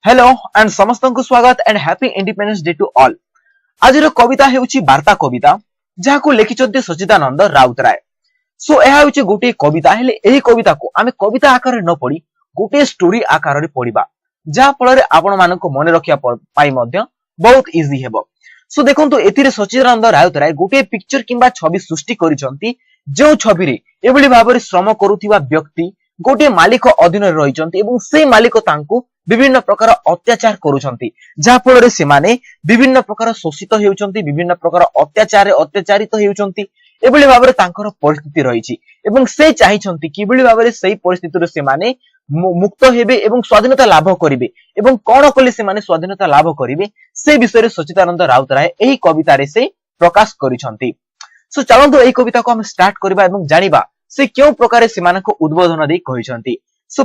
Hello and समस्त को स्वागत and happy independence day to all. आज कविता हेउची वार्ता कविता जहां लिखिछन्ते सच्चिदानंद राउतराय। सो यह हेउची गोटे कविता हेले एही कविता को आमे कविता आकार न पढ़ी गोटे स्टोरी आकार रे पढ़िबा जहा फल रे आपण मानको मने रखिया पाई मध्य बहुत इजी हेबो। सो देखंतु एथिरे सच्चिदानंद राउतराय गोटे पिक्चर किंबा छवि सृष्टि करिसंती जो छवि रे एबली भाबरे श्रम करूथिबा व्यक्ति गोटे मालिक अधीन रहिसंती एवं से मालिक तांको विभिन्न प्रकार अत्याचार करुछंती जहा फल से माने विभिन्न प्रकार शोषित हेउछंती विभिन्न प्रकार अत्याचार अत्याचारित हेउछंती एबली भाबरे तांकर परिस्थिति रहिछि एवं से चाहिछंती किबली भाबरे सही परिस्थिति रे से माने मुक्त हेबे एवं स्वाधीनता लाभ करिवे एवं कोन कले से माने स्वाधीनता लाभ करिवे से विषय रे सच्चिदानंद राउतराय एही कविता रे से प्रकाश करिछंती। सो चलंतु एही कविता को हम स्टार्ट करबा एवं जानिबा से क्यों प्रकार से मानको उद्बोधन दे कहिछंती। सो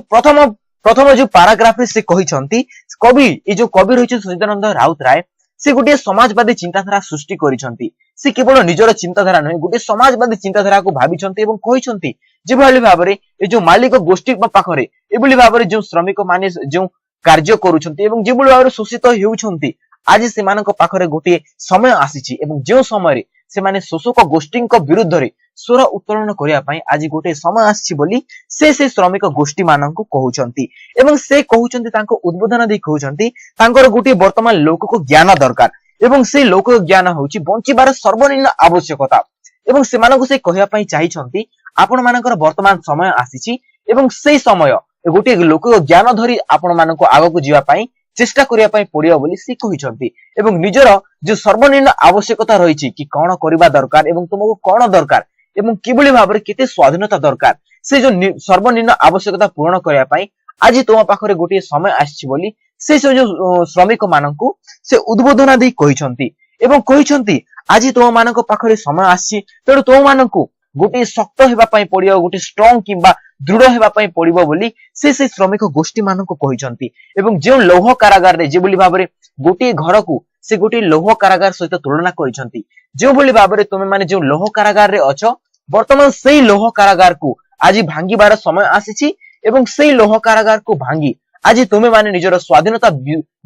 प्रथम जो पैराग्राफ रे से कहिछंती कवि ए जो कवि रहिछ सच्चिदानंद राउतराय से गोटे समाजवादी चिंताधारा सृष्टि करिछंती। से केवल निजर चिंताधारा नहीं गोटे समाजवादी चिंताधारा को भाबिछंती एवं कहिछंती जेभली भाबरे ए जो मालिक गोष्ठी पाखरे एभली भाबरे जो श्रमिक माने जो कार्य करूछंती एवं जेभली भाबरे शोषित हेउछंती आज से मानक पाखरे गोटे समय आसीछि एवं जो समय रे से माने शोषक गोष्ठी विरुद्ध रे स्वर उत्तोलन करिया पई आज गोटे समय आछि बोली से श्रमिक गोष्ठी मानक कहउछंती एवं से कहउछंती तांको उद्बोधन दे कहउछंती तांकर गोटे वर्तमान लोक को ज्ञान दरकार एवं से लोक ज्ञान होछि बंचिबार सर्वनिम्न आवश्यकता एवं से मानक से कहिया पई चाहिछंती आपण मानकर वर्तमान समय आसीछि एवं से समय गोटे लोक ज्ञान धरी आपण मानक आगो को जीवा पई चेष्टा करिया पई पड़ियो बोली से कहिछंती एवं निजर जो सर्वनिम्न आवश्यकता रहिछि कि कोन करिबा दरकार एवं तुमको कोन दरकार एवं किबली भाबरे केते स्वाधीनता दरकार से जो सर्वनिम्न आवश्यकता पूर्ण करिया पई आज तुम पाखरे गोटे समय आछि बोली से जो श्रमिक मानकु से उद्बोधन दे कहिछंती एवं कहिछंती आज तुम मानक पाखरे समय आछि तेणु तुम मानकु गोटे शक्त हेबा पई पड़ियो गोटे स्ट्रांग किबा दृढ़ हेबा पई पड़िबो बोली से श्रमिक गोष्ठी मानक कहिछंती एवं जो लौह कारागार रे जेबली भाबरे गोटे घर को से गोटे लौह कारागार सहित तुलना करिसंती जो बोली भाबरे तुमे माने जो लौह कारागार रे अछ वर्तमान सेही लौह कारागार को आज भांगीबार समय आसीछि एवं सेही लौह कारागार को भांगी आज तुमे माने निजर स्वाधीनता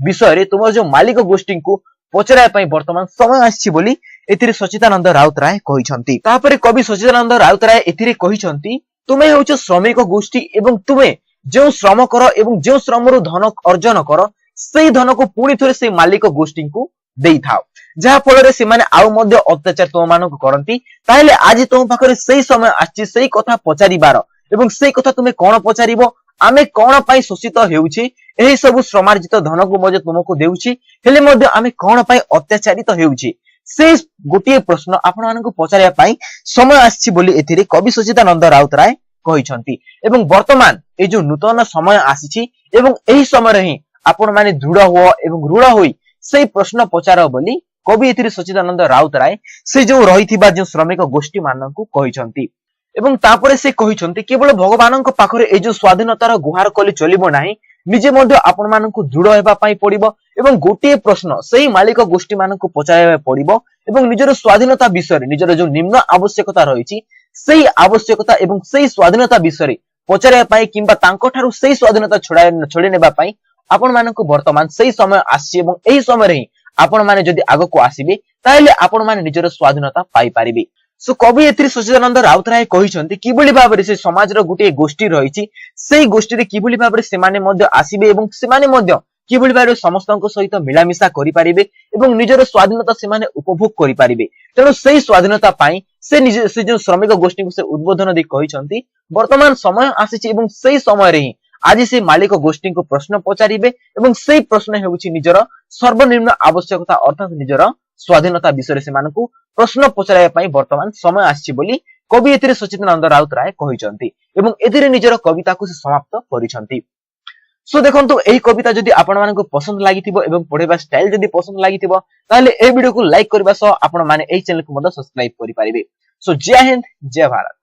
विषय रे तुम जो मालिक गोष्ठी को पचराय पई वर्तमान समय आछि बोली एथिरे सच्चिदानंद राउतराय कहिसंती। तापरे कवि सच्चिदानंद राउतराय एथिरे कहिसंती तुमे होछ श्रमिक गोष्ठी एवं तुमे जो श्रम कर एवं जो श्रमरु धन अर्जन कर सेही धन को पुणी थोरे से मालिक गोष्ठी को देई थाओ जहा फल रे से माने आउ मध्य अत्याचार तुम मानक करंती ताइले आज तुम पाखरे सेही समय आछि सेही कथा पचारिबार एवं सेही कथा तुमे कोन पचारिबो आमे कोन पई शोषित हेउछि एही सब श्रमार्जित धन को मजे तुमको देउछि हेले मध्य आमे कोन पई अत्याचारित हेउछि से गोटे प्रश्न आपण मानक पचारिया पई समय आछि बोली एथिरे कवि सच्चिदानंद राउतराय कहिसंती एवं वर्तमान ए जो नूतन समय आसीछि एवं एही समय रे ही आपण माने दृढ़ हो एवं रूढ़ होई सेही प्रश्न पचार बोली कवि एथिरे सच्चिदानंद राउतराय से जो रहिथिबा जो श्रमिक गोष्ठी मानक कहिसंती एवं तापरे से कहिसंती केवल भगवानक पाखरे ए जो स्वाधीनतार गुहार कली चलिबो नाही निजे मध्य आपण मानक दृढ़ हेबा पई पड़िबो एवं गोटे प्रश्न सेही मालिक गोष्ठी मानक पचारिबा पड़िबो एवं निजर स्वाधीनता विषय निजर जो निम्न आवश्यकता रहिछि सेही आवश्यकता एवं सेही स्वाधीनता विषय पचारिबा पई किंबा तांको ठारू सेही स्वाधीनता छड़े नेबा पई आपण मानक वर्तमान सेही समय आछि एवं एही समय रे आपण माने जदि आगो को आसीबे ताइले आपण माने निजर स्वाधीनता पाई पारिबे। सो कवि एथिरे सच्चिदानंद राउतराय कहिसंती किबली भाबरे से समाज रो गुटे गोष्ठी रहिछि सेही गोष्ठी रे किबली भाबरे से माने मध्य आसीबे एवं से माने मध्य किबली भाबरे समस्तक सहित मिलामिशा करि पारिबे एवं निजर स्वाधीनता से माने उपभोग करि पारिबे तेणु सेही स्वाधीनता पाई से जो श्रमिक गोष्ठी को से उद्बोधन दे कहिसंती वर्तमान समय आसीछि एवं सेही समय रे ही आज से मालिक गोष्ठी को प्रश्न पचारिबे एवं सेही प्रश्न हेउछि निजर सर्वनिम्न आवश्यकता अर्थात निजर स्वाधीनता विषय से मानकु प्रश्न पचारिया पई वर्तमान समय आछि बोली कवि एथिरे सच्चिदानंद राउतराय कहिसंती एवं एथिरे निजर कविता को से समाप्त करिसंती। सो देखंतु एही कविता जदि आपण मानकु पसंद लागिथिबो एवं पढेबा स्टाइल जदि पसंद लागिथिबो ताले ए वीडियो को लाइक करबा सह आपण माने एही चैनल को मद सब्सक्राइब करि पारिबे। सो जय हिंद जय भारत।